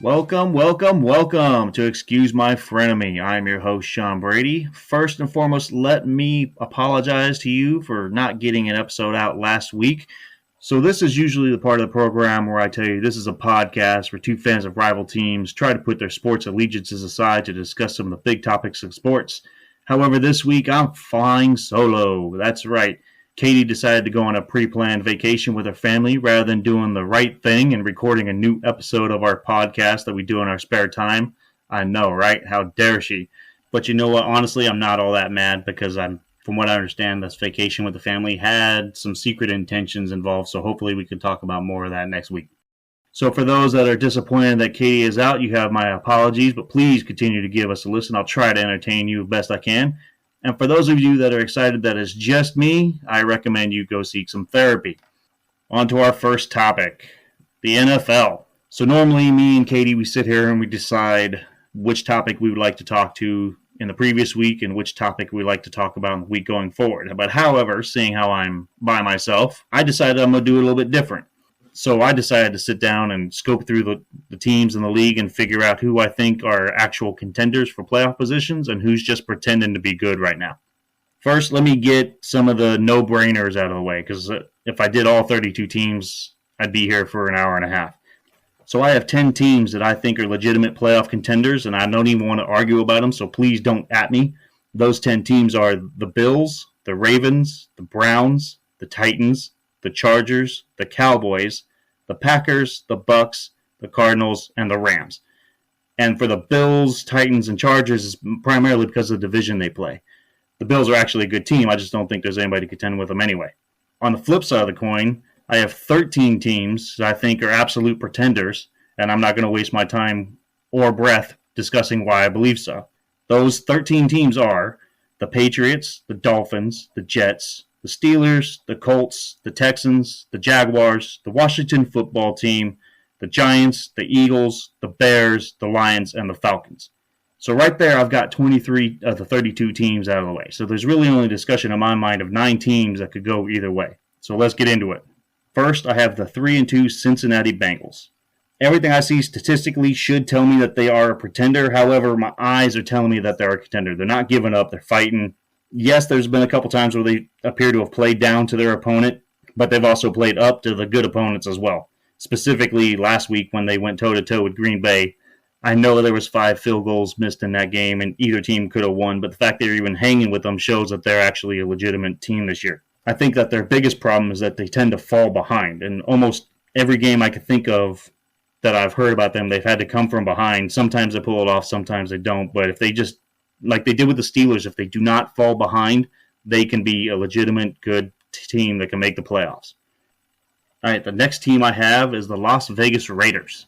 Welcome to Excuse My Frenemy. I'm your host, Shawn Brady. First and foremost, let me apologize to you for not getting an episode out last week. So this is usually the part of the program where I tell you this is a podcast where two fans of rival teams try to put their sports allegiances aside to discuss some of the big topics of sports. However, this week I'm flying solo. That's right. Katie decided to go on a pre-planned vacation with her family rather than doing the right thing and recording a new episode of our podcast that we do in our spare time. I know, right? How dare she? But you know what? Honestly, I'm not all that mad because from what I understand, this vacation with the family had some secret intentions involved, so hopefully we can talk about more of that next week. So for those that are disappointed that Katie is out, you have my apologies, but please continue to give us a listen. I'll try to entertain you best I can. And for those of you that are excited that it's just me, I recommend you go seek some therapy. On to our first topic, the NFL. So normally me and Katie, we sit here and we decide which topic we would like to talk to in the previous week and which topic we like to talk about in the week going forward. But however, seeing how I'm by myself, I decided I'm going to do it a little bit different. So I decided to sit down and scope through the teams in the league and figure out who I think are actual contenders for playoff positions and who's just pretending to be good right now. First, let me get some of the no-brainers out of the way, because if I did all 32 teams, I'd be here for an hour and a half. So I have 10 teams that I think are legitimate playoff contenders, and I don't even want to argue about them, so please don't at me. Those 10 teams are the Bills, the Ravens, the Browns, the Titans, the Chargers, the Cowboys, the Packers, the Bucks, the Cardinals, and the Rams. And for the Bills, Titans, and Chargers, it's primarily because of the division they play. The Bills are actually a good team. I just don't think there's anybody to contend with them anyway. On the flip side of the coin, I have 13 teams that I think are absolute pretenders, and I'm not going to waste my time or breath discussing why I believe so. Those 13 teams are the Patriots, the Dolphins, the Jets, the Steelers, the Colts, the Texans, the Jaguars, the Washington football team, the Giants, the Eagles, the Bears, the Lions, and the Falcons. So right there, I've got 23 of the 32 teams out of the way. So there's really only discussion in my mind of 9 teams that could go either way. So let's get into it. First, I have the 3-2 Cincinnati Bengals. Everything I see statistically should tell me that they are a pretender. However, my eyes are telling me that they're a contender. They're not giving up. They're fighting. Yes, there's been a couple times where they appear to have played down to their opponent, but they've also played up to the good opponents as well. Specifically, last week when they went toe-to-toe with Green Bay, I know there was 5 field goals missed in that game, and either team could have won, but the fact they're even hanging with them shows that they're actually a legitimate team this year. I think that their biggest problem is that they tend to fall behind, and almost every game I could think of that I've heard about them, they've had to come from behind. Sometimes they pull it off, sometimes they don't, but if they just like they did with the Steelers, if they do not fall behind, they can be a legitimate good team that can make the playoffs. All right, the next team I have is the Las Vegas Raiders.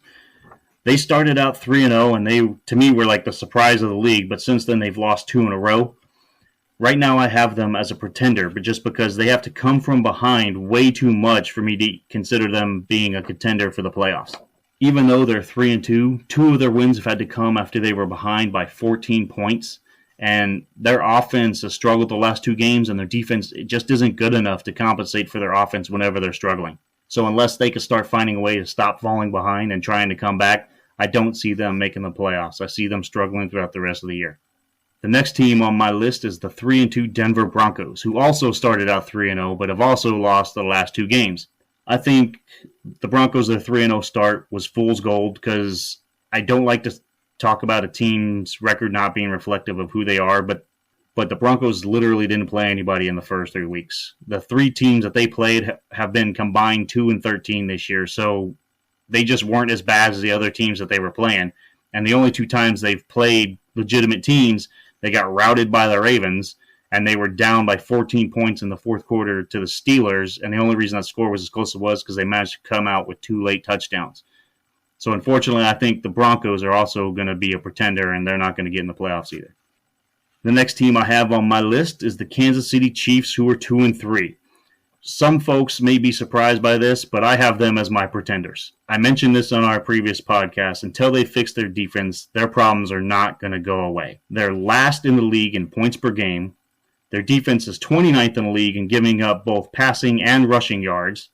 They started out 3-0, and they, to me, were like the surprise of the league, but since then they've lost 2 in a row. Right now I have them as a pretender, but just because they have to come from behind way too much for me to consider them being a contender for the playoffs. Even though they're 3-2, 2 of their wins have had to come after they were behind by 14 points. And their offense has struggled the last 2 games, and their defense just isn't good enough to compensate for their offense whenever they're struggling. So unless they can start finding a way to stop falling behind and trying to come back, I don't see them making the playoffs. I see them struggling throughout the rest of the year. The next team on my list is the 3-2 Denver Broncos, who also started out 3-0, but have also lost the last 2 games. I think the Broncos' their 3-0 start was fool's gold because I don't like to talk about a team's record not being reflective of who they are, but the Broncos literally didn't play anybody in the first 3 weeks. The 3 teams that they played have been combined 2-13 this year, so they just weren't as bad as the other teams that they were playing. And the only 2 times they've played legitimate teams, they got routed by the Ravens, and they were down by 14 points in the fourth quarter to the Steelers, and the only reason that score was as close as it was because they managed to come out with 2 late touchdowns. So unfortunately, I think the Broncos are also going to be a pretender, and they're not going to get in the playoffs either. The next team I have on my list is the Kansas City Chiefs, who are 2-3. Some folks may be surprised by this, but I have them as my pretenders. I mentioned this on our previous podcast. Until they fix their defense, their problems are not going to go away. They're last in the league in points per game. Their defense is 29th in the league in giving up both passing and rushing yards.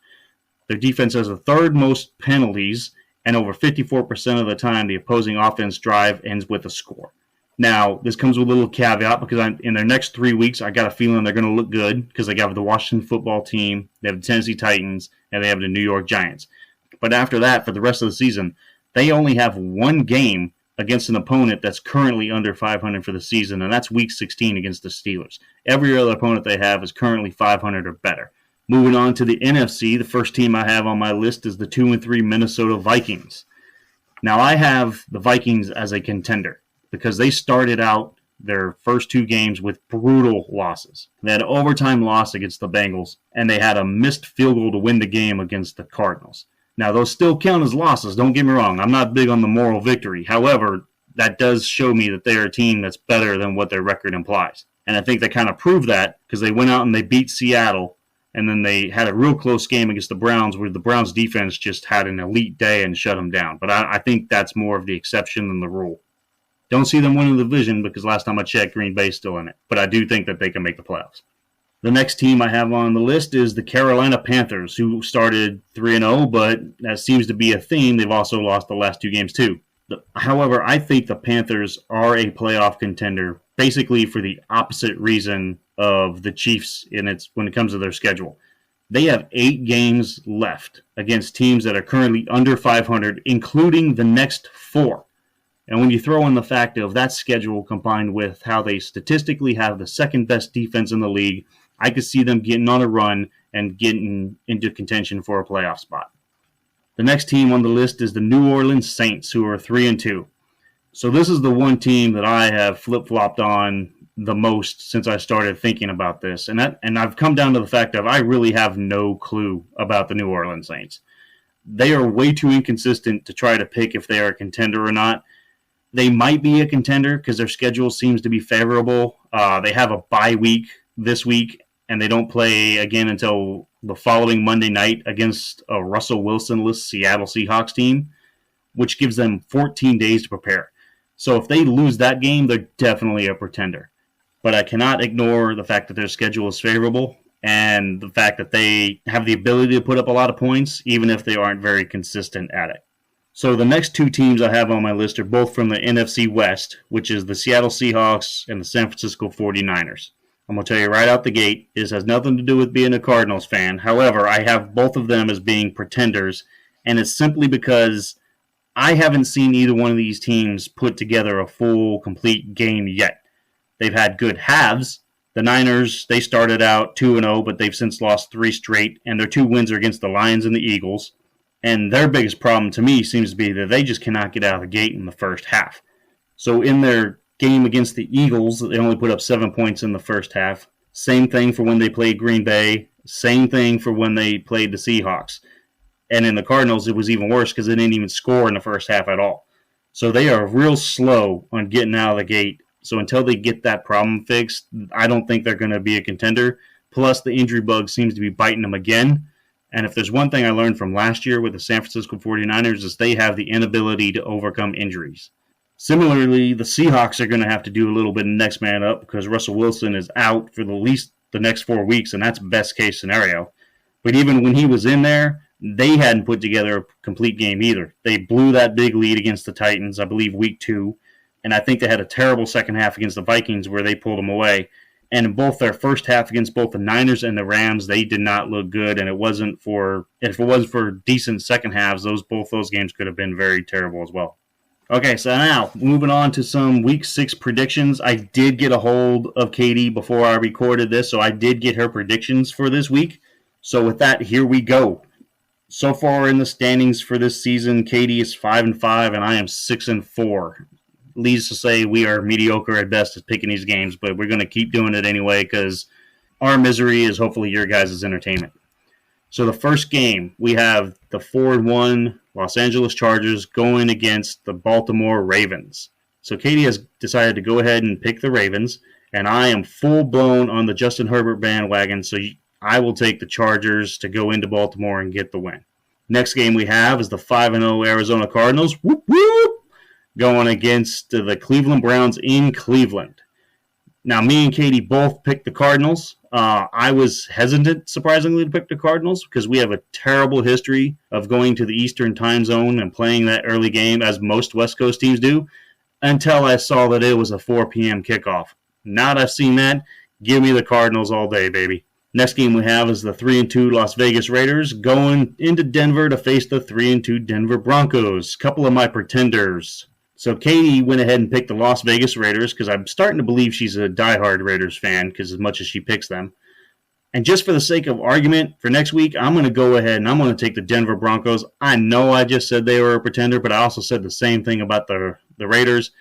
Their defense has the 3rd most penalties and over 54% of the time the opposing offense drive ends with a score. Now, this comes with a little caveat because in their next 3 weeks, I got a feeling they're going to look good because they have the Washington football team, they have the Tennessee Titans, and they have the New York Giants. But after that, for the rest of the season, they only have one game against an opponent that's currently under 500 for the season, and that's Week 16 against the Steelers. Every other opponent they have is currently 500 or better. Moving on to the NFC, the first team I have on my list is the 2-3 Minnesota Vikings. Now, I have the Vikings as a contender because they started out their first 2 games with brutal losses. They had an overtime loss against the Bengals, and they had a missed field goal to win the game against the Cardinals. Now, those still count as losses, don't get me wrong. I'm not big on the moral victory. However, that does show me that they're a team that's better than what their record implies. And I think they kind of proved that because they went out and they beat Seattle, and then they had a real close game against the Browns where the Browns defense just had an elite day and shut them down. But I think that's more of the exception than the rule. Don't see them winning the division because last time I checked, Green Bay's still in it. But I do think that they can make the playoffs. The next team I have on the list is the Carolina Panthers, who started 3-0, but that seems to be a theme. They've also lost the last 2 games, too. However, I think the Panthers are a playoff contender, basically for the opposite reason of the Chiefs when it comes to their schedule. They have 8 games left against teams that are currently under 500, including the next 4. And when you throw in the fact of that schedule combined with how they statistically have the second best defense in the league, I could see them getting on a run and getting into contention for a playoff spot. The next team on the list is the New Orleans Saints, who are 3-2. So this is the one team that I have flip-flopped on the most since I started thinking about this. And I've come down to the fact that I really have no clue about the New Orleans Saints. They are way too inconsistent to try to pick if they are a contender or not. They might be a contender because their schedule seems to be favorable. They have a bye week this week, and they don't play again until the following Monday night against a Russell Wilson-less Seattle Seahawks team, which gives them 14 days to prepare. So if they lose that game, they're definitely a pretender. But I cannot ignore the fact that their schedule is favorable and the fact that they have the ability to put up a lot of points, even if they aren't very consistent at it. So the next 2 teams I have on my list are both from the NFC West, which is the Seattle Seahawks and the San Francisco 49ers. I'm going to tell you right out the gate, this has nothing to do with being a Cardinals fan. However, I have both of them as being pretenders, and it's simply because I haven't seen either one of these teams put together a full, complete game yet. They've had good halves. The Niners, they started out 2-0, but they've since lost 3 straight, and their 2 wins are against the Lions and the Eagles. And their biggest problem to me seems to be that they just cannot get out of the gate in the first half. So in their game against the Eagles, they only put up 7 points in the first half. Same thing for when they played Green Bay. Same thing for when they played the Seahawks. And in the Cardinals, it was even worse because they didn't even score in the first half at all. So they are real slow on getting out of the gate. So until they get that problem fixed, I don't think they're going to be a contender. Plus, the injury bug seems to be biting them again. And if there's one thing I learned from last year with the San Francisco 49ers is they have the inability to overcome injuries. Similarly, the Seahawks are going to have to do a little bit of next man up because Russell Wilson is out for at least the next 4 weeks, and that's best case scenario. But even when he was in there, they hadn't put together a complete game either. They blew that big lead against the Titans, I believe, week 2. And I think they had a terrible second half against the Vikings where they pulled them away. And in both their first half against both the Niners and the Rams, they did not look good. And if it wasn't for decent second halves, both those games could have been very terrible as well. Okay, so now moving on to some Week 6 predictions. I did get a hold of Katie before I recorded this, so I did get her predictions for this week. So with that, here we go. So far in the standings for this season, Katie is 5-5, and I am 6-4. Leads to say we are mediocre at best at picking these games, but we're going to keep doing it anyway because our misery is hopefully your guys' entertainment. So the first game, we have the 4-1 Los Angeles Chargers going against the Baltimore Ravens. So Katie has decided to go ahead and pick the Ravens, and I am full-blown on the Justin Herbert bandwagon, so I will take the Chargers to go into Baltimore and get the win. Next game we have is the 5-0 Arizona Cardinals. Whoop, whoop! Going against the Cleveland Browns in Cleveland. Now, me and Katie both picked the Cardinals. I was hesitant, surprisingly, to pick the Cardinals because we have a terrible history of going to the Eastern time zone and playing that early game, as most West Coast teams do, until I saw that it was a 4 p.m. kickoff. Now that I've seen that, give me the Cardinals all day, baby. Next game we have is the 3-2 Las Vegas Raiders going into Denver to face the 3-2 Denver Broncos. Couple of my pretenders. So Katie went ahead and picked the Las Vegas Raiders because I'm starting to believe she's a diehard Raiders fan because as much as she picks them. And just for the sake of argument, for next week, I'm going to go ahead and I'm going to take the Denver Broncos. I know I just said they were a pretender, but I also said the same thing about the Raiders.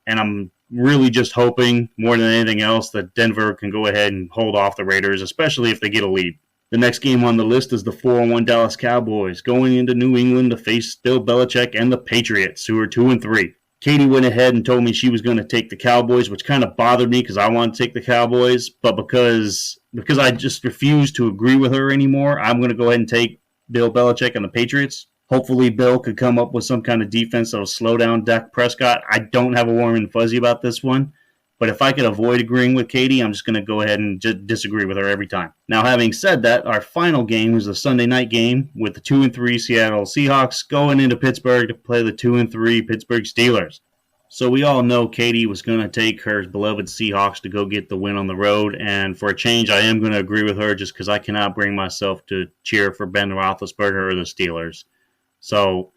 And I'm really just hoping, more than anything else, that Denver can go ahead and hold off the Raiders, especially if they get a lead. The next game on the list is the 4-1 Dallas Cowboys going into New England to face Bill Belichick and the Patriots, who are 2-3. Katie went ahead and told me she was going to take the Cowboys, which kind of bothered me because I wanted to take the Cowboys, but because I just refused to agree with her anymore, I'm going to go ahead and take Bill Belichick and the Patriots. Hopefully Bill could come up with some kind of defense that will slow down Dak Prescott. I don't have a warm and fuzzy about this one, but if I could avoid agreeing with Katie, I'm just going to go ahead and just disagree with her every time. Now, having said that, our final game was the Sunday night game with the 2-3 Seattle Seahawks going into Pittsburgh to play the 2-3 Pittsburgh Steelers. So we all know Katie was going to take her beloved Seahawks to go get the win on the road, and for a change, I am going to agree with her just because I cannot bring myself to cheer for Ben Roethlisberger or the Steelers. So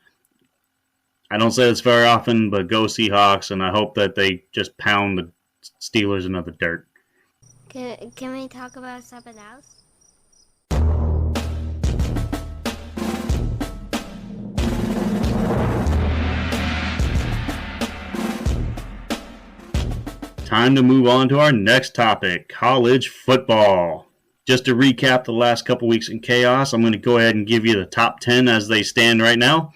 I don't say this very often, but go Seahawks, and I hope that they just pound the Steelers into the dirt. Can we talk about something else? Time to move on to our next topic, college football. Just to recap the last couple weeks in chaos, I'm going to go ahead and give you the top 10 as they stand right now.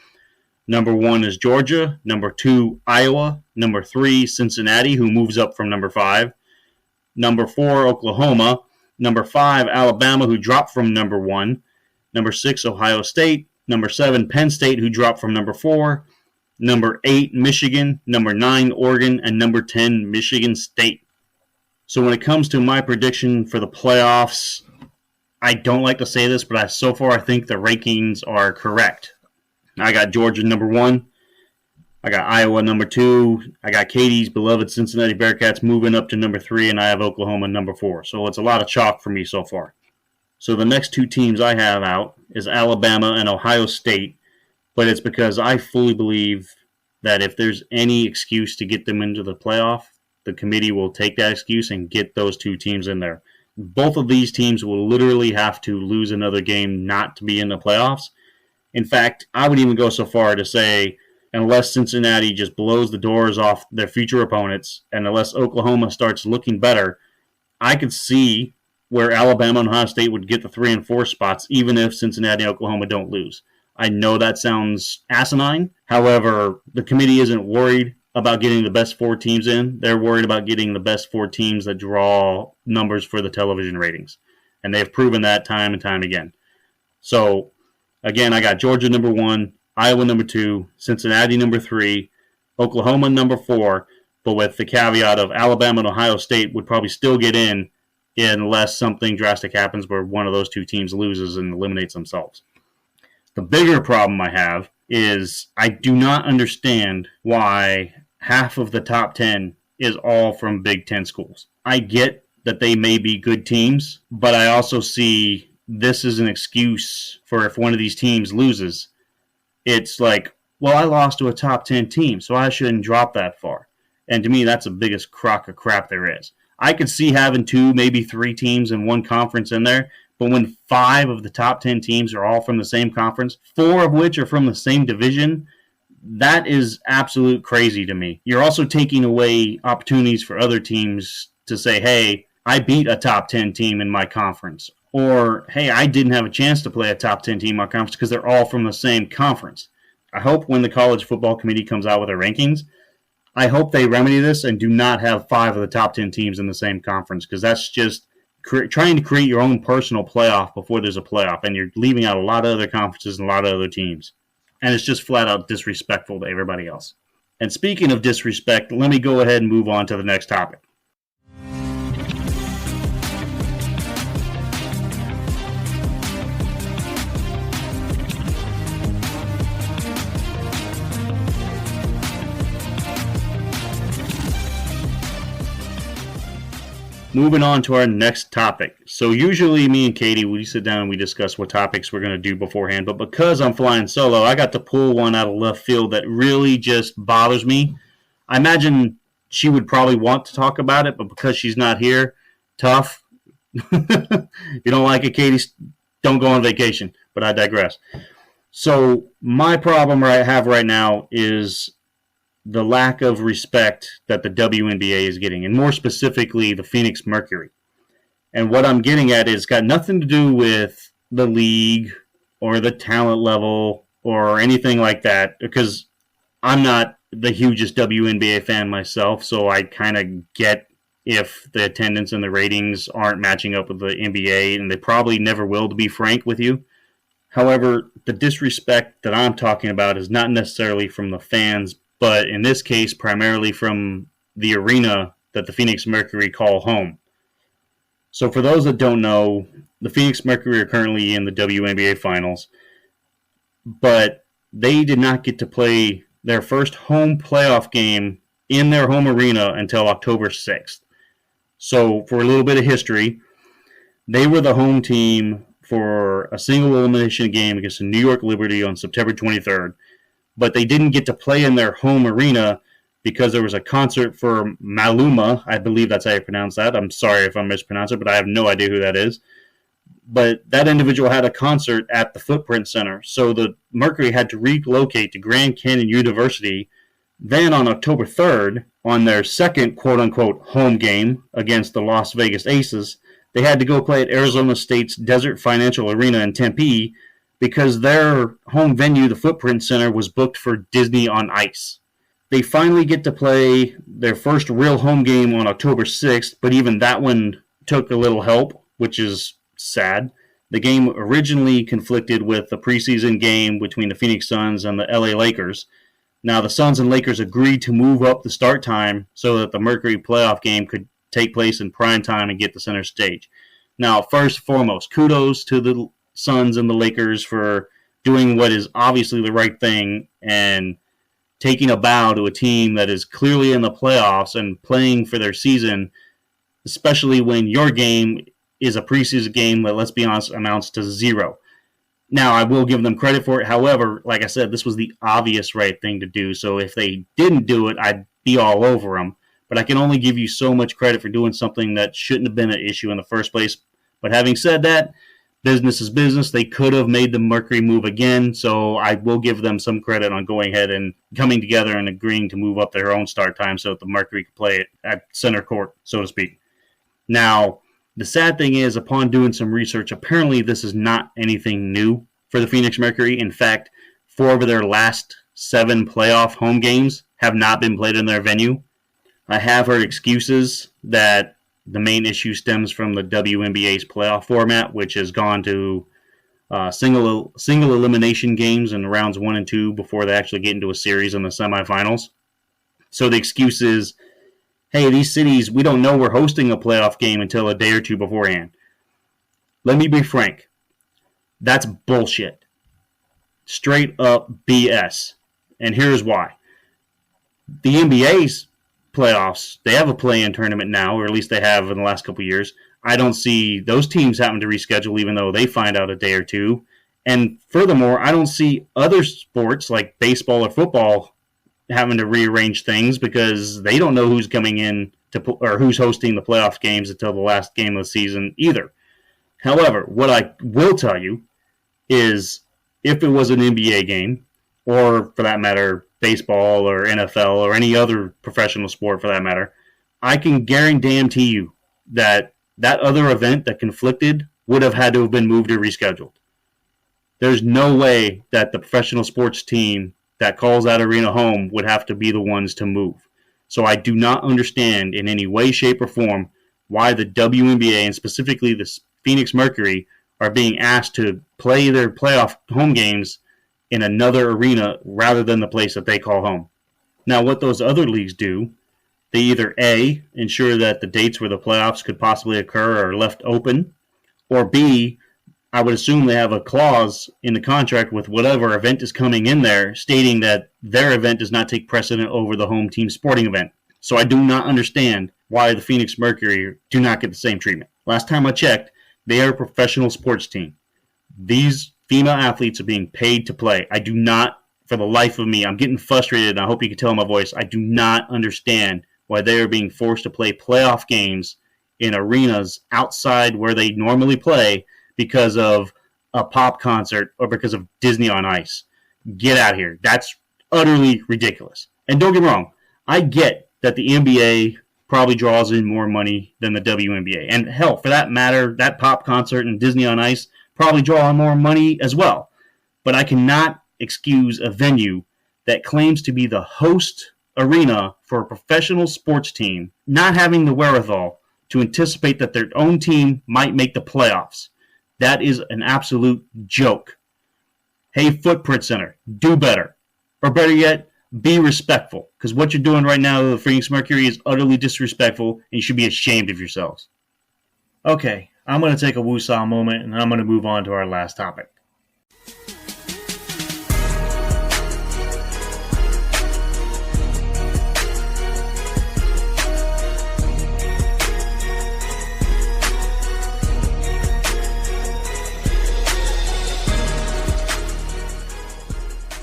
Number 1 is Georgia. Number 2, Iowa. Number 3, Cincinnati, who moves up from number 5. Number 4, Oklahoma. Number 5, Alabama, who dropped from number 1. Number 6, Ohio State. Number 7, Penn State, who dropped from number 4. Number 8, Michigan. Number 9, Oregon. And number 10, Michigan State. So when it comes to my prediction for the playoffs, I don't like to say this, but so far I think the rankings are correct. I got Georgia number 1. I got Iowa number 2. I got Katie's beloved Cincinnati Bearcats moving up to number 3, and I have Oklahoma number 4. So it's a lot of chalk for me so far. So the next 2 teams I have out is Alabama and Ohio State, but it's because I fully believe that if there's any excuse to get them into the playoff, the committee will take that excuse and get those 2 teams in there. Both of these teams will literally have to lose another game not to be in the playoffs. In fact, I would even go so far to say, unless Cincinnati just blows the doors off their future opponents, and unless Oklahoma starts looking better, I could see where Alabama and Ohio State would get the 3 and 4 spots, even if Cincinnati and Oklahoma don't lose. I know that sounds asinine. However, the committee isn't worried about getting the best 4 teams in. They're worried about getting the best 4 teams that draw numbers for the television ratings. And they've proven that time and time again. So, again, I got Georgia number 1, Iowa number 2, Cincinnati number 3, Oklahoma number 4, but with the caveat of Alabama and Ohio State would probably still get in unless something drastic happens where one of those 2 teams loses and eliminates themselves. The bigger problem I have is I do not understand why half of the top 10 is all from Big Ten schools. I get that they may be good teams, but I also see this is an excuse for if one of these teams loses. It's like, well, I lost to a top 10 team, so I shouldn't drop that far. And to me, that's the biggest crock of crap there is. I could see having 2, maybe 3 teams in one conference in there, but when 5 of the top 10 teams are all from the same conference, 4 of which are from the same division, that is absolute crazy to me. You're also taking away opportunities for other teams to say, hey, I beat a top 10 team in my conference. Or, hey, I didn't have a chance to play a top 10 team in my conference because they're all from the same conference. I hope when the college football committee comes out with their rankings, I hope they remedy this and do not have 5 of the top 10 teams in the same conference, because that's just trying to create your own personal playoff before there's a playoff, and you're leaving out a lot of other conferences and a lot of other teams. And it's just flat out disrespectful to everybody else. And speaking of disrespect, let me go ahead and move on to the next topic. moving on to our next topic. So usually me and Katie, we sit down and we discuss what topics we're going to do beforehand. But because I'm flying solo, I got to pull one out of left field that really just bothers me. I imagine she would probably want to talk about it, but because she's not here, tough. If you don't like it, Katie, don't go on vacation. But I digress. So my problem I have right now is the lack of respect that the WNBA is getting, and more specifically, the Phoenix Mercury. And what I'm getting at is got nothing to do with the league or the talent level or anything like that, because I'm not the hugest WNBA fan myself, so I kind of get if the attendance and the ratings aren't matching up with the NBA, and they probably never will, to be frank with you. However, the disrespect that I'm talking about is not necessarily from the fans, but in this case, primarily from the arena that the Phoenix Mercury call home. So for those that don't know, the Phoenix Mercury are currently in the WNBA Finals, but they did not get to play their first home playoff game in their home arena until October 6th. So for a little bit of history, they were the home team for a single elimination game against the New York Liberty on September 23rd, but they didn't get to play in their home arena because there was a concert for Maluma. I believe that's how you pronounce that. I'm sorry if I mispronounce it, but I have no idea who that is. But that individual had a concert at the Footprint Center, so the Mercury had to relocate to Grand Canyon University. Then on October 3rd, on their second quote-unquote home game against the Las Vegas Aces, they had to go play at Arizona State's Desert Financial Arena in Tempe because their home venue, the Footprint Center, was booked for Disney on Ice. They finally get to play their first real home game on October 6th, but even that one took a little help, which is sad. The game originally conflicted with the preseason game between the Phoenix Suns and the LA Lakers. Now, the Suns and Lakers agreed to move up the start time so that the Mercury playoff game could take place in prime time and get the center stage. Now, first and foremost, kudos to the Suns and the Lakers for doing what is obviously the right thing and taking a bow to a team that is clearly in the playoffs and playing for their season, especially when your game is a preseason game that, let's be honest, amounts to zero. Now, I will give them credit for it. However, like I said, this was the obvious right thing to do. So if they didn't do it, I'd be all over them. But I can only give you so much credit for doing something that shouldn't have been an issue in the first place. But having said that, business is business. They could have made the Mercury move again, so I will give them some credit on going ahead and coming together and agreeing to move up their own start time so that the Mercury could play it at center court, so to speak. Now, the sad thing is, upon doing some research, apparently this is not anything new for the Phoenix Mercury. In fact, 4 of their last 7 playoff home games have not been played in their venue. I have heard excuses that the main issue stems from the WNBA's playoff format, which has gone to single elimination games in rounds 1 and 2 before they actually get into a series in the semifinals. So the excuse is, hey, these cities, we don't know we're hosting a playoff game until a day or two beforehand. Let me be frank. That's bullshit. Straight up BS. And here's why. The NBA's playoffs, they have a play-in tournament now, or at least they have in the last couple of years. I don't see those teams having to reschedule even though they find out a day or two. And furthermore, I don't see other sports like baseball or football having to rearrange things because they don't know who's coming in to or who's hosting the playoff games until the last game of the season either. However, what I will tell you is if it was an NBA game, or for that matter, baseball or NFL or any other professional sport for that matter, I can guarantee you that that other event that conflicted would have had to have been moved or rescheduled. There's no way that the professional sports team that calls that arena home would have to be the ones to move. So I do not understand in any way, shape, or form why the WNBA and specifically the Phoenix Mercury are being asked to play their playoff home games in another arena rather than the place that they call home. Now, what those other leagues do, they either A, ensure that the dates where the playoffs could possibly occur are left open, or B, I would assume they have a clause in the contract with whatever event is coming in there stating that their event does not take precedent over the home team sporting event. So I do not understand why the Phoenix Mercury do not get the same treatment. Last time I checked, they are a professional sports team. These female athletes are being paid to play. I do not, for the life of me, I'm getting frustrated, and I hope you can tell in my voice, I do not understand why they are being forced to play playoff games in arenas outside where they normally play because of a pop concert or because of Disney on Ice. Get out of here. That's utterly ridiculous. And don't get me wrong, I get that the NBA probably draws in more money than the WNBA. And hell, for that matter, that pop concert and Disney on Ice probably draw more money as well. But I cannot excuse a venue that claims to be the host arena for a professional sports team not having the wherewithal to anticipate that their own team might make the playoffs. That is an absolute joke. Hey, Footprint Center, do better. Or better yet, be respectful. Because what you're doing right now, the Phoenix Mercury, is utterly disrespectful, and you should be ashamed of yourselves. Okay, I'm going to take a woosah moment, and I'm going to move on to our last topic.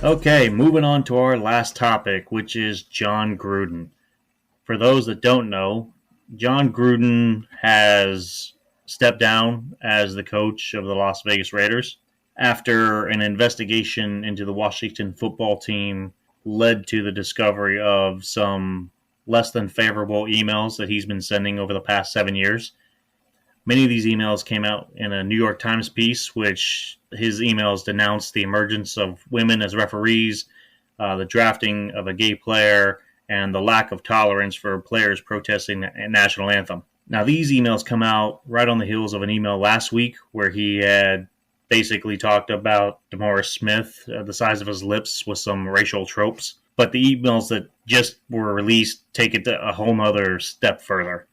Okay, moving on to our last topic, which is Jon Gruden. For those that don't know, Jon Gruden has stepped down as the coach of the Las Vegas Raiders after an investigation into the Washington football team led to the discovery of some less than favorable emails that he's been sending over the past 7 years. Many of these emails came out in a New York Times piece, which his emails denounced the emergence of women as referees, the drafting of a gay player, and the lack of tolerance for players protesting the national anthem. Now, these emails come out right on the heels of an email last week where he had basically talked about DeMaurice Smith, the size of his lips with some racial tropes. But the emails that just were released take it a whole nother step further.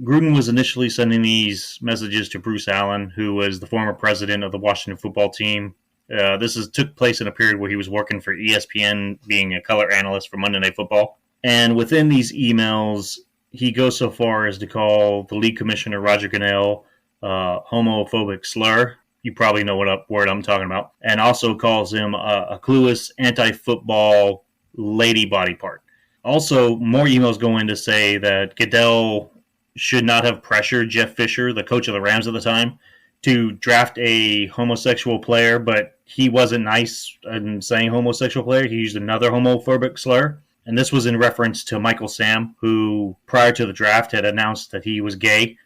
Gruden was initially sending these messages to Bruce Allen, who was the former president of the Washington football team. Took place in a period where he was working for ESPN, being a color analyst for Monday Night Football. And within these emails, he goes so far as to call the league commissioner, Roger Goodell, homophobic slur. You probably know what word I'm talking about. And also calls him a clueless anti-football lady body part. Also, more emails go in to say that Goodell should not have pressured Jeff Fisher, the coach of the Rams at the time, to draft a homosexual player, but he wasn't nice in saying homosexual player. He used another homophobic slur. And this was in reference to Michael Sam, who prior to the draft had announced that he was gay.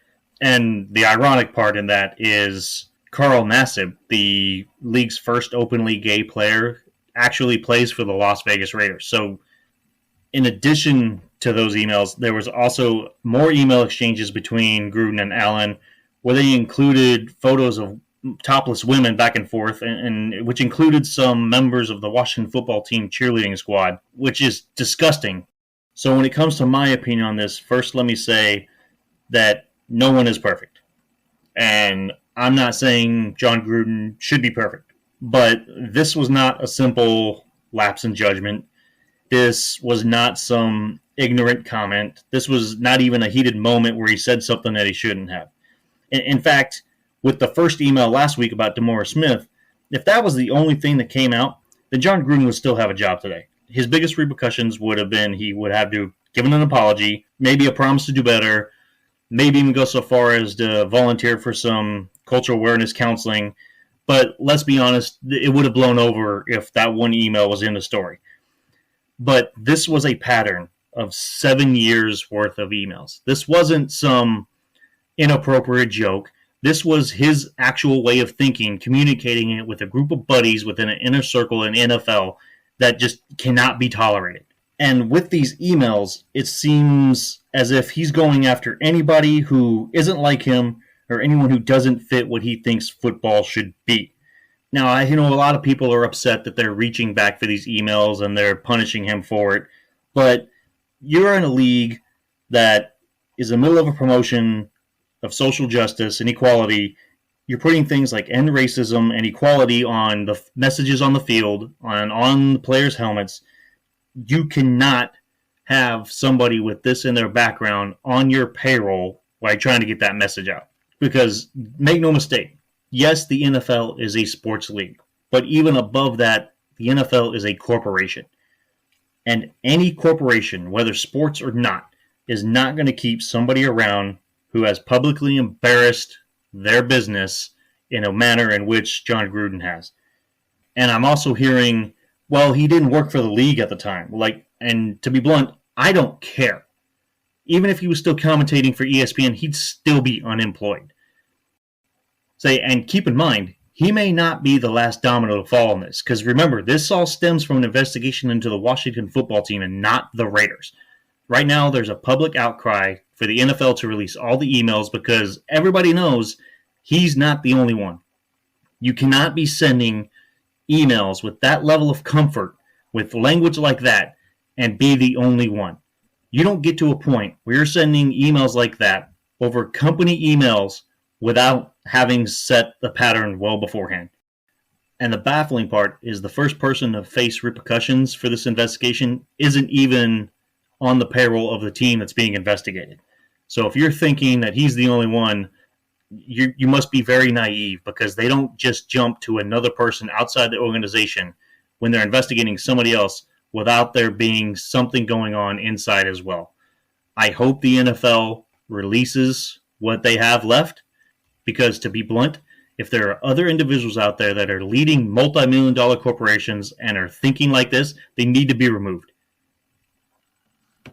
And the ironic part in that is Carl Nassib, the league's first openly gay player, actually plays for the Las Vegas Raiders. So in addition to those emails, there was also more email exchanges between Gruden and Allen, where they included photos of topless women back and forth, and which included some members of the Washington football team cheerleading squad, which is disgusting. So when it comes to my opinion on this, first let me say that no one is perfect. And I'm not saying Jon Gruden should be perfect, but this was not a simple lapse in judgment. This was not some ignorant comment. This was not even a heated moment where he said something that he shouldn't have. In fact, with the first email last week about DeMaurice Smith, if that was the only thing that came out, then Jon Gruden would still have a job today. His biggest repercussions would have been he would have to give an apology, maybe a promise to do better, maybe even go so far as to volunteer for some cultural awareness counseling. But let's be honest, it would have blown over if that one email was in the story. But this was a pattern of 7 years worth of emails. This wasn't some inappropriate joke. This was his actual way of thinking, communicating it with a group of buddies within an inner circle in NFL that just cannot be tolerated. And with these emails, it seems as if he's going after anybody who isn't like him or anyone who doesn't fit what he thinks football should be. Now, I know a lot of people are upset that they're reaching back for these emails and they're punishing him for it, but you're in a league that is in the middle of a promotion of social justice and equality. You're putting things like end racism and equality on the messages on the field, on the players' helmets. You cannot have somebody with this in their background on your payroll while trying to get that message out. Because make no mistake, yes, the NFL is a sports league, but even above that, the NFL is a corporation. And any corporation, whether sports or not, is not going to keep somebody around who has publicly embarrassed their business in a manner in which Jon Gruden has. And I'm also hearing, well, he didn't work for the league at the time. And to be blunt, I don't care. Even if he was still commentating for ESPN, he'd still be unemployed. And keep in mind, he may not be the last domino to fall on this. Because remember, this all stems from an investigation into the Washington football team and not the Raiders. Right now, there's a public outcry for the NFL to release all the emails because everybody knows he's not the only one. You cannot be sending emails with that level of comfort, with language like that, and be the only one. You don't get to a point where you're sending emails like that over company emails without having set the pattern well beforehand. And the baffling part is the first person to face repercussions for this investigation isn't even on the payroll of the team that's being investigated. So if you're thinking that he's the only one, you must be very naive, because they don't just jump to another person outside the organization when they're investigating somebody else without there being something going on inside as well. I hope the NFL releases what they have left, because to be blunt, if there are other individuals out there that are leading multi-million-dollar corporations and are thinking like this, they need to be removed.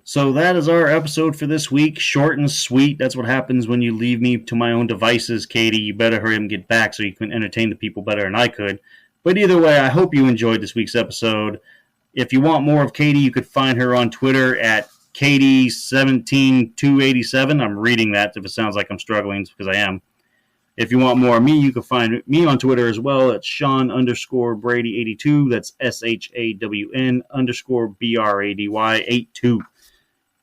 So that is our episode for this week. Short and sweet. That's what happens when you leave me to my own devices, Katie. You better hurry up and get back so you can entertain the people better than I could. But either way, I hope you enjoyed this week's episode. If you want more of Katie, you could find her on Twitter at Katie17287. I'm reading that if it sounds like I'm struggling, because I am. If you want more of me, you can find me on Twitter as well at Shawn_Brady82. That's SHAWN_BRADY82.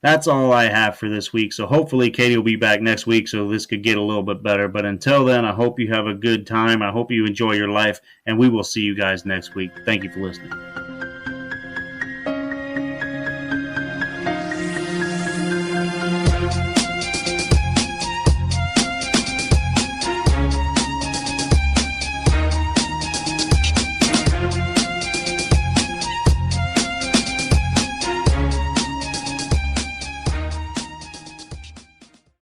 That's all I have for this week. So hopefully Katie will be back next week so this could get a little bit better. But until then, I hope you have a good time. I hope you enjoy your life. And we will see you guys next week. Thank you for listening.